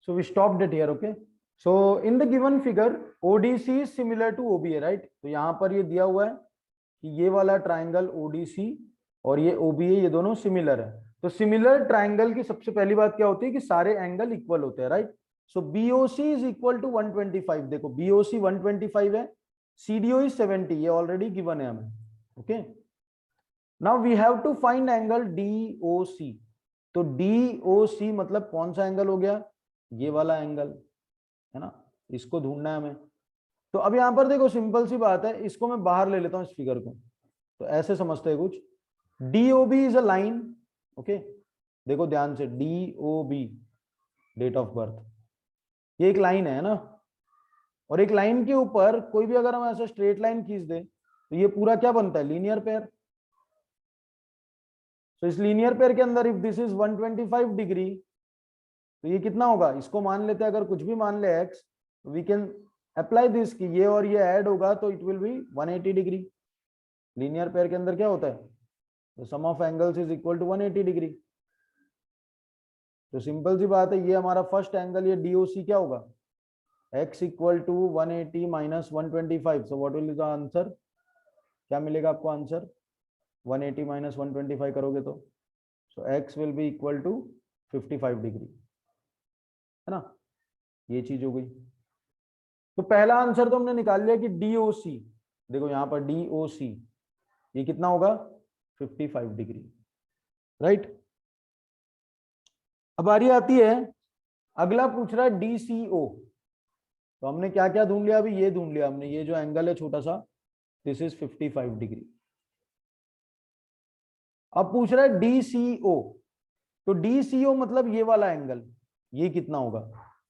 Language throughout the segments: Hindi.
So we stopped it here, okay? So in the given figure, ODC is similar to OBA, right? तो यहाँ पर ये दिया हुआ है कि ये वाला ट्राइंगल ODC और ये OBA ये दोनों सिमिलर है। तो सिमिलर ट्राइंगल की सबसे पहली बात क्या होती है कि सारे एंगल इक्वल होते हैं, right? So BOC is equal to 125। देखो BOC 125 है, CDO इज 70, ये ऑलरेडी गिवन है हमें, okay? Now we have to find angle DOC। तो DOC मतलब कौन सा एंगल हो गया? ये वाला एंगल है ना, इसको ढूंढना है हमें। तो अब यहां पर देखो सिंपल सी बात है, इसको मैं बाहर ले लेता हूं इस फिगर को। तो ऐसे समझते हैं कुछ, DOB is a line, okay? देखो ध्यान से, DOB डेट ऑफ बर्थ, ये एक लाइन है ना, और एक लाइन के ऊपर कोई भी अगर हम ऐसा स्ट्रेट लाइन खींच दे तो ये पूरा क्या बनता है? Linear pair. तो इस लीनियर पेयर के अंदर इफ दिस इज 125 डिग्री तो ये कितना होगा? इसको मान लेते हैं, अगर कुछ भी मान ले x, we can apply this कि ये और ये ऐड होगा तो it will be 180 degree. Linear pair के अंदर क्या होता है? तो sum of angles is equal to 180 degree. तो सिंपल सी बात है, ये हमारा फर्स्ट एंगल, ये DOC क्या होगा? x इक्वल to 180 minus 125। So what will be the answer? क्या मिलेगा आपको आंसर? 180 माइनस 125 करोगे तो so x will be equal to 55 degree, है ना? ये चीज हो गई। तो पहला आंसर तो हमने निकाल लिया कि DOC, देखो यहां पर DOC ये कितना होगा? 55 डिग्री, राइट? अब बारी आती है, अगला पूछ रहा है DCO। तो हमने क्या क्या ढूंढ लिया? अभी ये ढूंढ लिया हमने, ये जो एंगल है छोटा सा, दिस इज 55 डिग्री। अब पूछ रहा है DCO। तो DCO मतलब ये वाला एंगल, ये कितना होगा?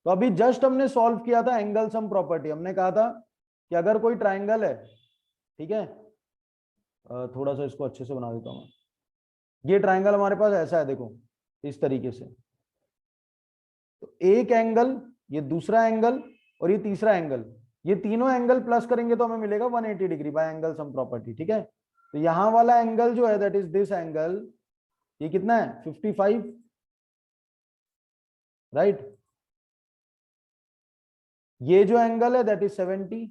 तो अभी जस्ट हमने सॉल्व किया था एंगल सम प्रॉपर्टी। हमने कहा था कि अगर कोई ट्राइंगल है, ठीक है, थोड़ा सा इसको अच्छे से बना देता हूं मैं। ये ट्राइंगल हमारे पास ऐसा है, देखो इस तरीके से। तो एक एंगल, ये दूसरा एंगल और ये तीसरा एंगल, ये तीनों एंगल प्लस करेंगे तो हमें मिलेगा 180 degree by angle sum property, ठीक है? तो यहां वाला एंगल जो है दैट इज दिस एंगल, ये कितना है? 55, राइट? ये जो एंगल है दैट इज 70।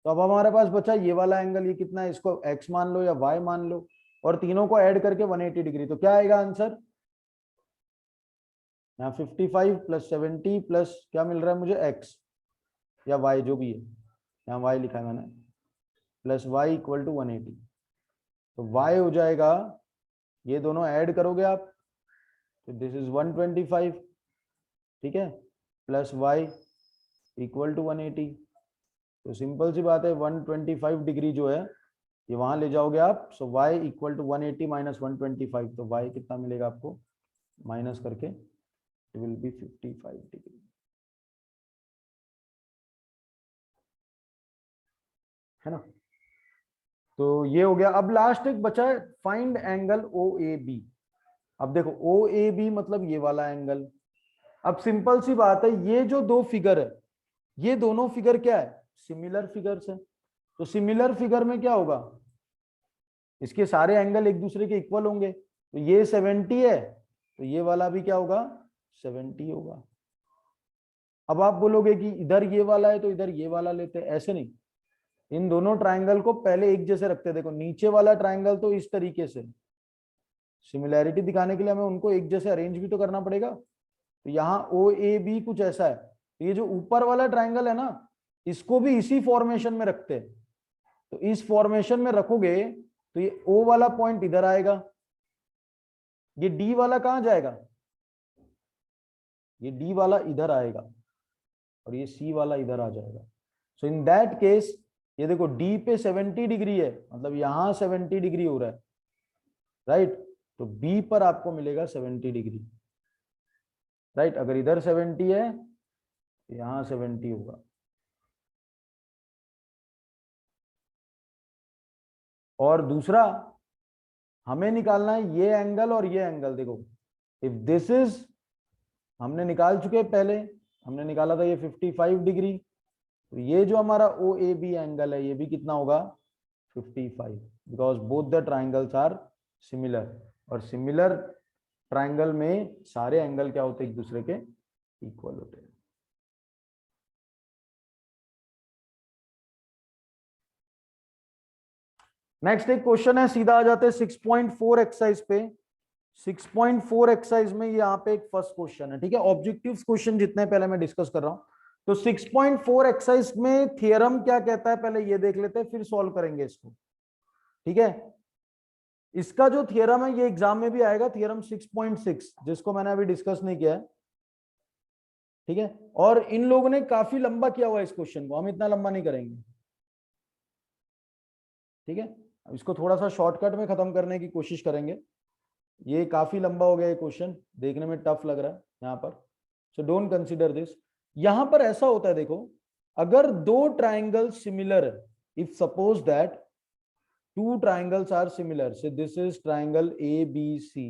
तो अब हमारे पास बचा ये वाला एंगल, ये कितना है? इसको x मान लो या y मान लो, और तीनों को ऐड करके 180 डिग्री। तो क्या आएगा आंसर? यहाँ 55 प्लस 70 प्लस क्या मिल रहा है मुझे? x या y जो भी है, यहाँ y लिखा है मैंने, प्लस y इक्वल टू 180। तो y हो जाएगा, ये दोनों ऐड करोगे आप तो दिस इज 125, ठीक है, प्लस y इक्वल टू 180। तो सिंपल सी बात है, 125 डिग्री जो है ये वहां ले जाओगे आप। सो y इक्वल टू 180 माइनस 125। तो y कितना मिलेगा आपको? माइनस करके इट विल बी 55 डिग्री, है ना? तो ये हो गया। अब लास्ट एक बचा है, फाइंड एंगल OAB। अब देखो OAB मतलब ये वाला एंगल। अब सिंपल सी बात है, ये जो दो फिगर है, ये दोनों फिगर क्या है? सिमिलर फिगर्स है। तो सिमिलर फिगर में क्या होगा? इसके सारे एंगल एक दूसरे के इक्वल होंगे। तो ये 70 है तो ये वाला भी क्या होगा? 70 होगा। अब आप बोलोगे कि इधर ये वाला है तो इधर ये वाला लेते हैं, ऐसे नहीं। इन दोनों ट्राइंगल को पहले एक जैसे रखते हैं। देखो नीचे वाला ट्राइंगल तो इस तरीके से, सिमिलैरिटी दिखाने के लिए हमें उनको एक जैसे अरेंज भी तो करना पड़ेगा। तो यहाँ OAB कुछ ऐसा है। तो ये जो ऊपर वाला ट्राइंगल है ना, इसको भी इसी फॉर्मेशन में रखते हैं। तो इस फॉर्मेशन में रखोगे तो ये O वाला पॉइंट इधर आएगा, ये D वाला कहां जाएगा? ये D वाला इधर आएगा और ये C वाला इधर आ जाएगा। सो इन दैट केस ये देखो D पे 70 डिग्री है, मतलब यहां 70 डिग्री हो रहा है, राइट? तो B पर आपको मिलेगा 70 डिग्री, राइट? अगर इधर 70 है तो यहां 70 होगा। और दूसरा हमें निकालना है ये एंगल और ये एंगल। देखो इफ दिस इज, हमने निकाल चुके पहले, हमने निकाला था ये 55 डिग्री। तो ये जो हमारा OAB एंगल है ये भी कितना होगा? 55, because both the triangles are similar. और सिमिलर ट्राइंगल में सारे एंगल क्या होते हैं? एक दूसरे के इक्वल होते हैं। नेक्स्ट एक क्वेश्चन है, सीधा आ जाते हैं 6.4 एक्सरसाइज पे। 6.4 एक्सरसाइज में यहाँ पे एक फर्स्ट क्वेश्चन है, ठीक है। ऑब्जेक्टिव क्वेश्चन जितने पहले मैं डिस्कस कर रहा हूं, तो 6.4 एक्सरसाइज में थियरम क्या कहता है पहले ये देख लेते हैं, फिर सॉल्व करेंगे इसको, ठीक है। इसका जो थियरम है ये एग्जाम में भी आएगा, थियरम 6.6, जिसको मैंने अभी डिस्कस नहीं किया है, ठीक है। और इन लोगों ने काफी लंबा किया हुआ है इस क्वेश्चन को, हम इतना लंबा नहीं करेंगे, ठीक है। अब इसको थोड़ा सा शॉर्टकट में खत्म करने की कोशिश करेंगे। ये काफी लंबा हो गया, ये क्वेश्चन देखने में टफ लग रहा है यहाँ पर, सो डोंट कंसीडर दिस। यहां पर ऐसा होता है, देखो, अगर दो triangle similar, if suppose that two triangles are similar, so this is triangle ABC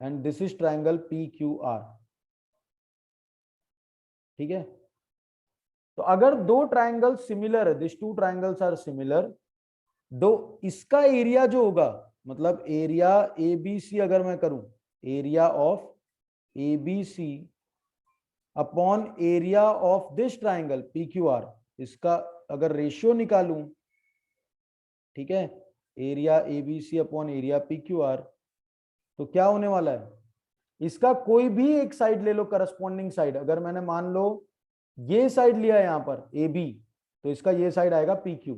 and this is triangle PQR, ठीक है। तो अगर दो ट्राइंगल सिमिलर है, this two triangles are similar, दो, इसका एरिया जो होगा, मतलब एरिया ABC अगर मैं करूं, area of ABC upon area of this triangle PQR, इसका अगर रेशियो निकालूं, ठीक है, area ABC upon area PQR, तो क्या होने वाला है, इसका कोई भी एक साइड ले लो, करस्पॉन्डिंग साइड। अगर मैंने मान लो ये साइड लिया यहां पर AB, तो इसका ये साइड आएगा PQ,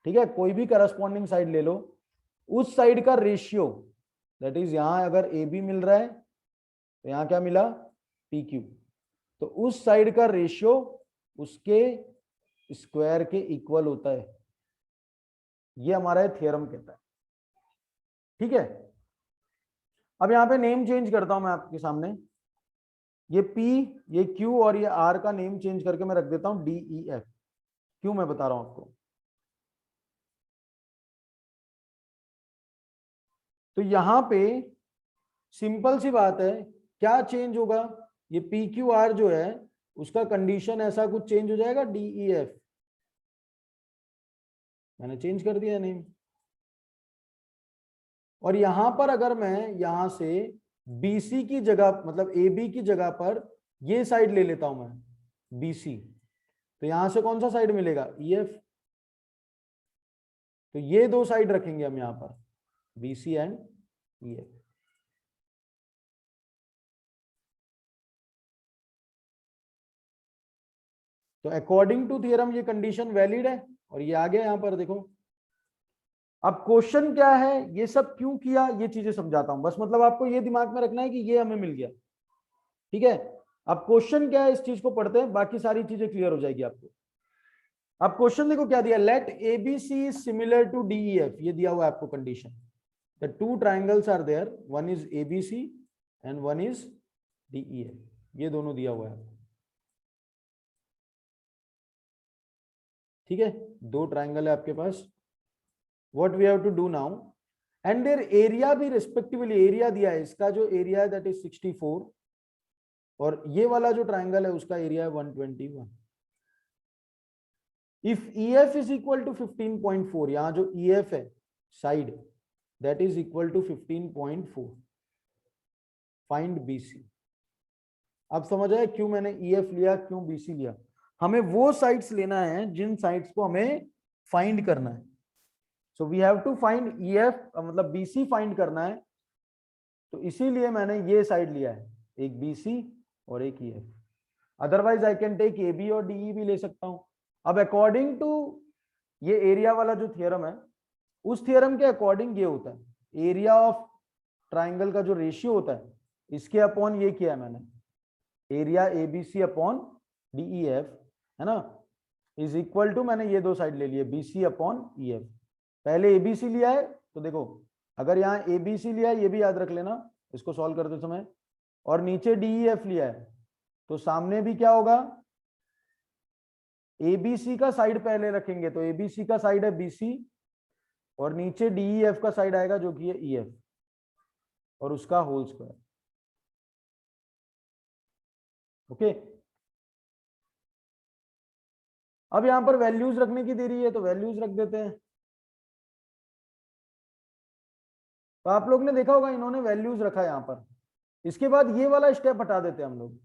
ठीक है। कोई भी करस्पॉन्डिंग साइड ले लो, उस साइड का रेशियो, दैट इज यहां अगर AB मिल रहा है तो यहां क्या मिला, PQ, तो उस साइड का रेशियो उसके स्क्वायर के इक्वल होता है, ये हमारा थ्योरम कहता है, ठीक है। अब यहां पे नेम चेंज करता हूं मैं आपके सामने, ये P, ये Q और ये R का नेम चेंज करके मैं रख देता हूं DEF। क्यों मैं बता रहा हूं आपको, तो यहां पे सिंपल सी बात है, क्या चेंज होगा, ये PQR जो है उसका कंडीशन ऐसा कुछ चेंज हो जाएगा, DEF, मैंने चेंज कर दिया नेम। और यहां पर अगर मैं यहां से BC की जगह, मतलब AB की जगह पर ये साइड ले लेता हूं मैं BC, तो यहां से कौन सा साइड मिलेगा, EF। तो ये दो साइड रखेंगे हम यहां पर, BC एंड EF। तो अकॉर्डिंग टू थियरम ये कंडीशन वैलिड है, और ये आ गया यहां पर देखो। अब क्वेश्चन क्या है, ये सब क्यों किया, ये चीजें समझाता हूं, बस मतलब आपको ये दिमाग में रखना है कि ये हमें मिल गया, ठीक है। अब क्वेश्चन क्या है, इस चीज को पढ़ते हैं, बाकी सारी चीजें क्लियर हो जाएगी आपको। अब क्वेश्चन देखो क्या दिया, let ABC similar to DEF, ये दिया हुआ है आपको condition, the two triangles are there, one is ABC and one is DEF, ये दोनों दिया हुआ है, ठीक है। दो ट्राइंगल है आपके पास, what we have to do now, and there area भी रिस्पेक्टिवली, एरिया दिया है, इसका जो एरिया है दैट इज 64, और ये वाला जो ट्राइंगल है उसका एरिया है 121। If EF is equal to 15.4, यहां जो EF है side, that is equal to 15.4, find BC। अब समझ आया क्यों मैंने EF लिया, क्यों BC लिया, हमें वो साइड्स लेना है जिन साइड्स को हमें फाइंड करना है। So we have to find EF, मतलब BC फाइंड करना है, तो इसीलिए मैंने ये साइड लिया है, एक BC और एक EF। Otherwise I can take AB और DE भी ले सकता हूं। अब अकॉर्डिंग टू ये एरिया वाला जो थियरम है, उस थियरम के अकॉर्डिंग ये होता है, एरिया ऑफ ट्राइंगल का जो रेशियो होता है, इसके अपॉन ये किया है मैंने, एरिया ABC अपॉन DEF, है ना, इज इक्वल टू, मैंने ये दो साइड ले लिए, BC अपॉन EF। पहले ABC लिया है, तो देखो अगर यहाँ ABC लिया है, ये भी याद रख लेना इसको सॉल्व करते समय, और नीचे DEF लिया है, तो सामने भी क्या होगा, ABC का साइड पहले रखेंगे, तो ABC का साइड है BC, और नीचे DEF का साइड आएगा जो कि है EF, और उसका होल स्क्वायर, ओके। अब यहां पर वैल्यूज रखने की देरी है, तो वैल्यूज रख देते हैं। तो आप लोग ने देखा होगा इन्होंने वैल्यूज रखा यहां पर, इसके बाद ये वाला स्टेप हटा देते हैं हम लोग,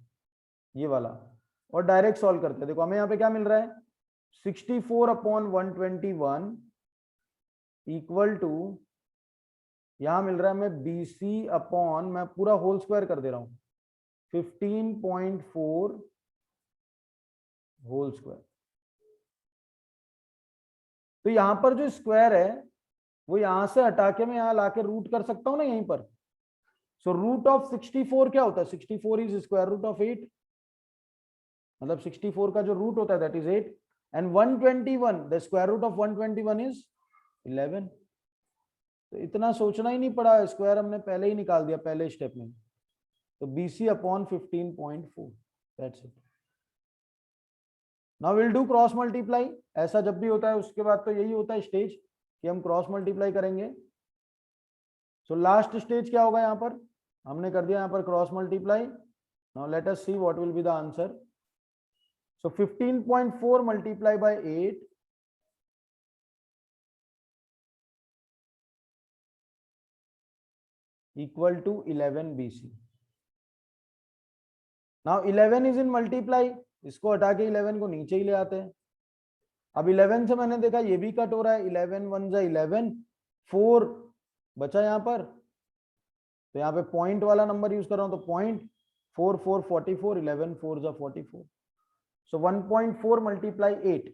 ये वाला, और डायरेक्ट सॉल्व करते हैं। देखो हमें यहाँ पे क्या मिल रहा है, 64/121 इक्वल टू, यहां मिल रहा है हमें BC अपॉन, मैं पूरा होल स्क्वायर कर दे रहा हूं, 15.4 होल स्क्वायर। तो यहां पर जो स्क्वायर है वो यहां से हटा के मैं यहां लाके रूट कर सकता हूं ना यहीं पर। सो रूट ऑफ 64 क्या होता है, 64 इज स्क्वायर रूट ऑफ 8, मतलब 64 का जो रूट होता है that is 8, and 121 the square root of 121 is 11। तो इतना सोचना ही नहीं पड़ा, स्क्वायर हमने पहले ही निकाल दिया पहले स्टेप में। तो BC upon 15.4, that's it. Now will do cross multiply. ऐसा जब भी होता है उसके बाद तो यही होता है स्टेज कि हम क्रॉस मल्टीप्लाई करेंगे। सो लास्ट स्टेज क्या होगा, यहाँ पर हमने कर दिया यहाँ पर cross multiply. Now let us see what will be the answer. So 15.4 multiply by 8 equal to 11 BC। Now 11 is in multiply, इसको हटा के 11 को नीचे ही ले आते हैं। अब 11 से मैंने देखा ये भी कट हो रहा है, 11 1 जा 11, 4 बचा यहाँ पर, तो यहाँ पे पॉइंट वाला नंबर यूज कर रहा हूं, तो पॉइंट 4 4 44, 11 4 जा 44। सो 1.4 मल्टीप्लाई 8,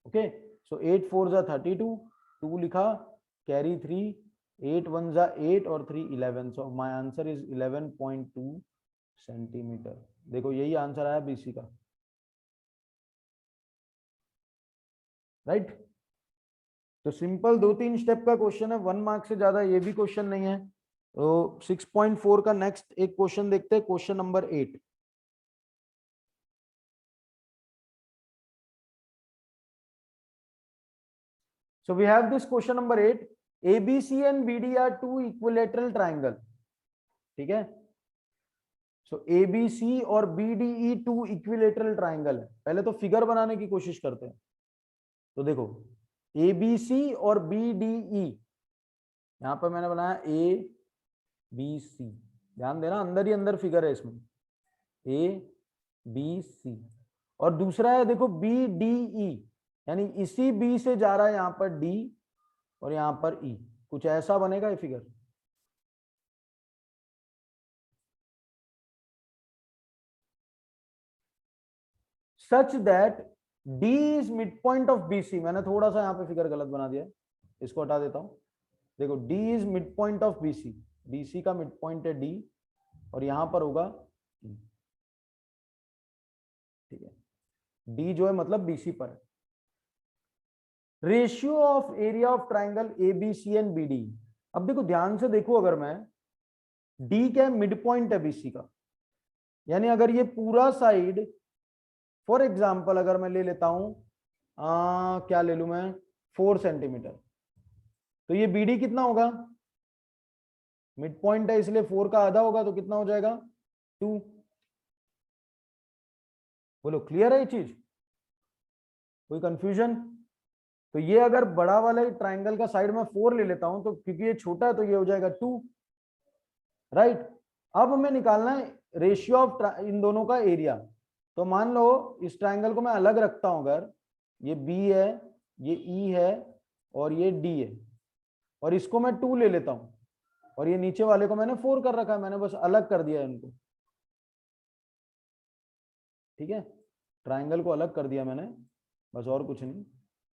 ओके। सो 8 4 जा 32, 2 लिखा, कैरी 3, 8 1 जा 8 और 3 11। So my answer is 11.2 centimetre. देखो यही आंसर आया BC का, राइट। तो सिंपल 2-3 स्टेप का क्वेश्चन है, 1 मार्क से ज्यादा ये भी क्वेश्चन नहीं है। तो 6.4 का नेक्स्ट एक क्वेश्चन देखते हैं, question number 8। So we have this question number 8. ABC and BD are two equilateral triangle. ठीक है। So ABC और BDE two equilateral triangle है। पहले तो फिगर बनाने की कोशिश करते हैं। तो देखो ABC और BDE, यहां पर मैंने बनाया ABC, ध्यान देना अंदर ही अंदर फिगर है इसमें, ABC। और दूसरा है देखो BDE, यानी इसी B से जा रहा है यहां पर D और यहां पर E, कुछ ऐसा बनेगा ये figure. Such that D is mid point of BC। मैंने थोड़ा सा यहां पे फिगर गलत बना दिया, इसको हटा देता हूं। देखो D is mid point of BC, BC का मिड पॉइंट है D और यहां पर होगा E, ठीक है। D जो है मतलब BC पर है। Ratio of area of triangle ABC and BD। अब देखो ध्यान से देखो, अगर मैं D क्या मिड पॉइंट है BC का, यानी अगर ये पूरा साइड, फॉर एग्जाम्पल अगर मैं ले लेता हूं क्या ले लू मैं, 4 सेंटीमीटर, तो ये BD कितना होगा, मिड पॉइंट है इसलिए 4 का आधा होगा, तो कितना हो जाएगा 2। बोलो क्लियर है ये चीज, कोई कंफ्यूजन? तो ये अगर बड़ा वाला ट्राइंगल का साइड में 4 ले लेता हूं, तो क्योंकि ये छोटा है तो ये हो जाएगा 2, राइट। अब हमें निकालना है रेशियो ऑफ इन दोनों का एरिया। तो मान लो इस ट्राइंगल को मैं अलग रखता हूं, अगर ये B है, ये E है और ये D है, और इसको मैं 2 ले लेता हूं, और ये नीचे वाले को मैंने 4 कर रखा है, मैंने बस अलग कर दिया है इनको, ठीक है। ट्राइंगल को अलग कर दिया मैंने, बस और कुछ नहीं।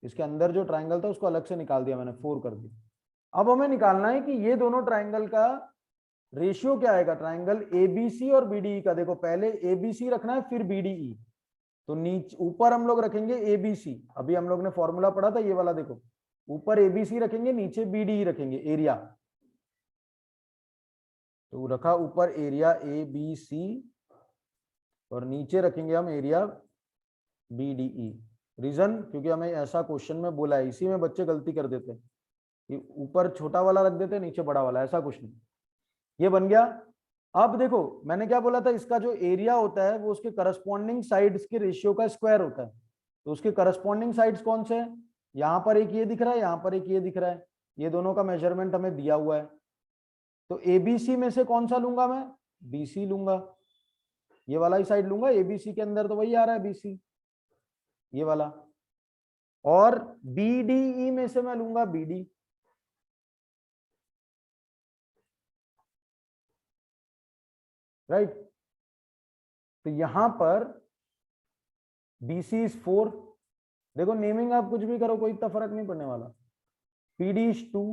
इसके अंदर जो ट्राइंगल था उसको अलग से निकाल दिया मैंने, 4 कर दिया। अब हमें निकालना है कि ये दोनों ट्राइंगल का रेशियो क्या आएगा, ट्राइंगल ABC और BDE का। देखो पहले ABC रखना है फिर BDE, तो नीचे ऊपर हम लोग रखेंगे ABC, अभी हम लोग ने फॉर्मूला पढ़ा था ये वाला, देखो ऊपर ABC रखेंगे नीचे BDE रखेंगे, एरिया। तो रखा ऊपर एरिया ABC और नीचे रखेंगे हम एरिया BDE। रीजन क्योंकि हमें ऐसा क्वेश्चन में बोला है, इसी में बच्चे गलती कर देते हैं कि ऊपर छोटा वाला रख देते नीचे बड़ा वाला, ऐसा कुछ नहीं। ये बन गया। अब देखो मैंने क्या बोला था, इसका जो एरिया होता है वो उसके करस्पॉन्डिंग साइड्स के रेशियो का स्क्वायर होता है। तो उसके करस्पॉन्डिंग साइड्स कौन से हैं, यहां पर एक ये दिख रहा है, यहां पर एक ये दिख रहा है, ये दोनों का मेजरमेंट हमें दिया हुआ है। तो ABC में से कौन सा लूंगा मैं, BC लूंगा, ये वाला ही साइड लूंगा, ABC के अंदर तो वही आ रहा है BC, ये वाला। और BDE में से मैं लूंगा BD, राइट। तो यहां पर BC इज 4, देखो नेमिंग आप कुछ भी करो कोई इतना फर्क नहीं पड़ने वाला। PD इज 2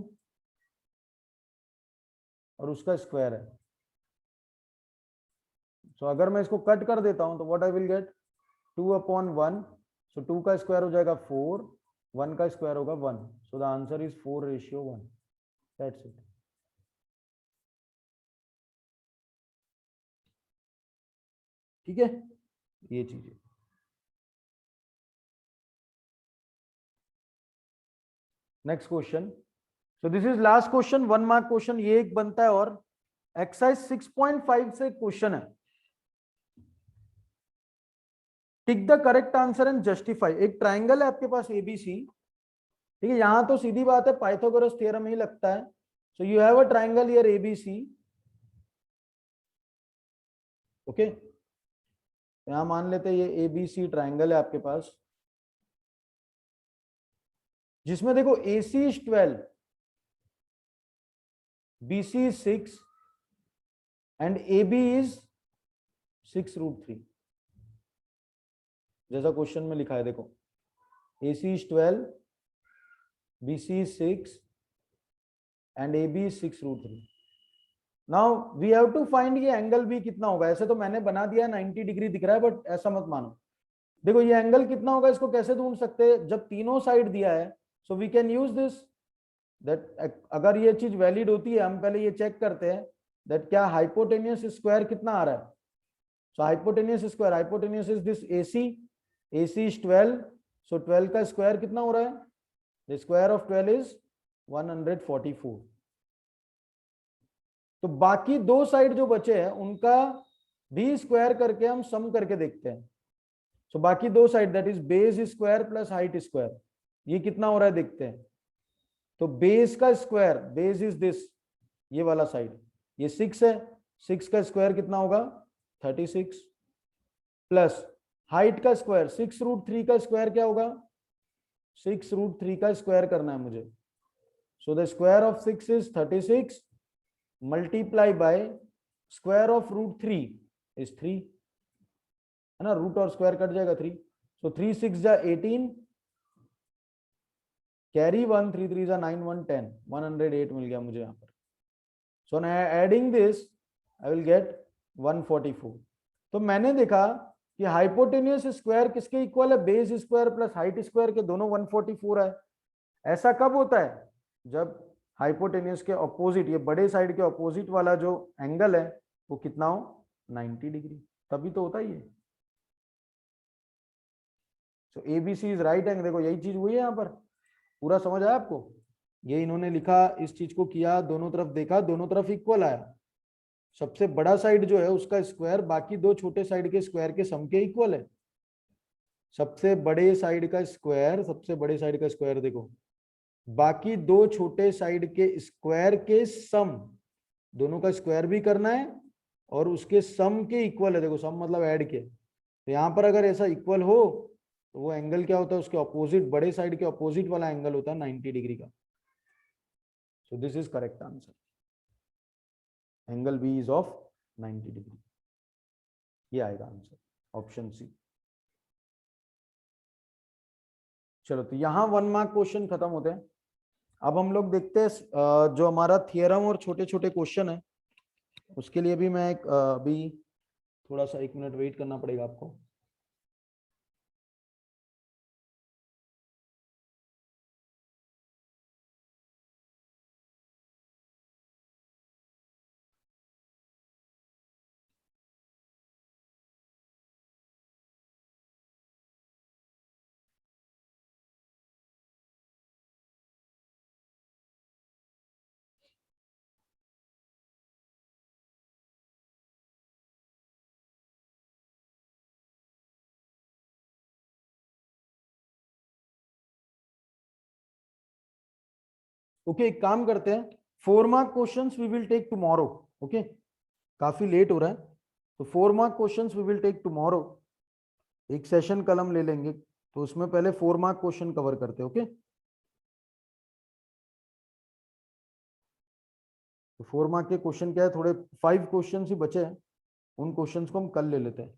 और उसका स्क्वायर है। सो अगर मैं इसको कट कर देता हूं तो व्हाट आई विल गेट 2/1, सो 2 का स्क्वायर हो जाएगा 4, 1 का स्क्वायर होगा 1, so the answer is 4:1, that's it. ठीक है, ये चीजें। Next question, so this is last question, 1 mark question ये एक बनता है। और एक्सरसाइज 6.5 से क्वेश्चन है, tick the correct answer and justify. एक ट्राइंगल है आपके पास एबीसी, ठीक है, यहां तो सीधी बात है पाइथागोरस थ्योरम ही लगता है। So you have a triangle here ABC, okay. यहां मान लेते हैं ये एबीसी ट्राइंगल है आपके पास, जिसमें देखो AC is 12, BC is 6 and AB is 6√3, जैसा क्वेश्चन में लिखा है। देखो AC is 12, BC is 6 and AB is 6√3। Now we have to find ये एंगल भी कितना होगा। ऐसे तो मैंने बना दिया 90 डिग्री दिख रहा है, बट ऐसा मत मानो। देखो ये एंगल कितना होगा, इसको कैसे ढूंढ सकते हैं, जब तीनों साइड दिया है। So we can use this, that अगर ये चीज वैलिड होती है, हम पहले ये चेक करते हैं दैट क्या हाइपोटेनियस स्क्वायर कितना आ रहा है। So hypotenuse square, hypotenuse is this AC, AC is 12, so 12 का स्क्वायर कितना हो रहा है, द स्क्वायर ऑफ 12 इज 144। तो बाकी दो साइड जो बचे हैं उनका भी स्क्वायर करके हम सम करके देखते हैं। सो बाकी दो side that is base square plus height square, ये कितना हो रहा है देखते हैं। तो बेस का स्क्वायर, बेस इज दिस, ये वाला साइड, ये 6 है, 6 का स्क्वायर कितना होगा 36, प्लस हाइट का स्क्वायर 6√3 का स्क्वायर क्या होगा, 6√3 का स्क्वायर करना है मुझे। So the square of 6 is 36 multiply by square of √3 is 3, है ना, रूट और स्क्वायर कट जाएगा 3। सो 3 6 जा 18, कैरी 1, 3 3 जा 9 1 10, 108 मिल गया मुझे यहाँ पर। So adding this I will get 144। तो मैंने देखा कि हाइपोटेनियस स्क्वायर किसके इक्वल है, base square plus height square के, दोनों 144 है। ऐसा कब होता है, जब हाइपोटेनियस के ऑपोजिट, ये बड़े साइड के ऑपोजिट वाला जो एंगल है वो कितना हो 90 डिग्री, तभी तो होता ही है। सो ABC इज राइट एंगल, देखो यही चीज हुई है यहाँ पर, पूरा समझ आया आपको। ये इन्होंने लिखा, इस चीज को किया, दोनों तरफ देखा, दोनों तरफ इक्वल आया। सबसे बड़ा साइड जो है उसका स्क्वायर बाकी दो छोटे साइड के स्क्वायर के सम के इक्वल है। सबसे बड़े साइड का स्क्वायर, सबसे बड़े साइड का स्क्वायर देखो बाकी दो छोटे साइड के स्क्वायर के सम, दोनों का स्क्वायर भी करना है और उसके सम के इक्वल है। देखो सम मतलब ऐड के, तो यहां पर अगर ऐसा इक्वल हो तो वो एंगल क्या होता है, उसके ऑपोजिट, बड़े साइड के ऑपोजिट वाला एंगल होता है 90 डिग्री का। So this is correct answer, angle B is of 90 degree, ये आएगा आंसर, ऑप्शन सी। चलो तो यहां 1 मार्क क्वेश्चन खत्म होते हैं। अब हम लोग देखते हैं जो हमारा थियरम और छोटे छोटे क्वेश्चन है, उसके लिए भी मैं एक अभी थोड़ा सा 1 मिनट वेट करना पड़ेगा आपको। ओके, एक काम करते हैं, 4 mark questions we will take tomorrow, okay. काफी लेट हो रहा है, तो 4 mark questions we will take tomorrow. एक सेशन कल हम ले लेंगे, तो उसमें पहले 4 मार्क क्वेश्चन कवर करते हैं। ओके, तो 4 मार्क के क्वेश्चन क्या है, थोड़े 5 क्वेश्चन ही बचे हैं, उन क्वेश्चंस को हम कल ले लेते हैं।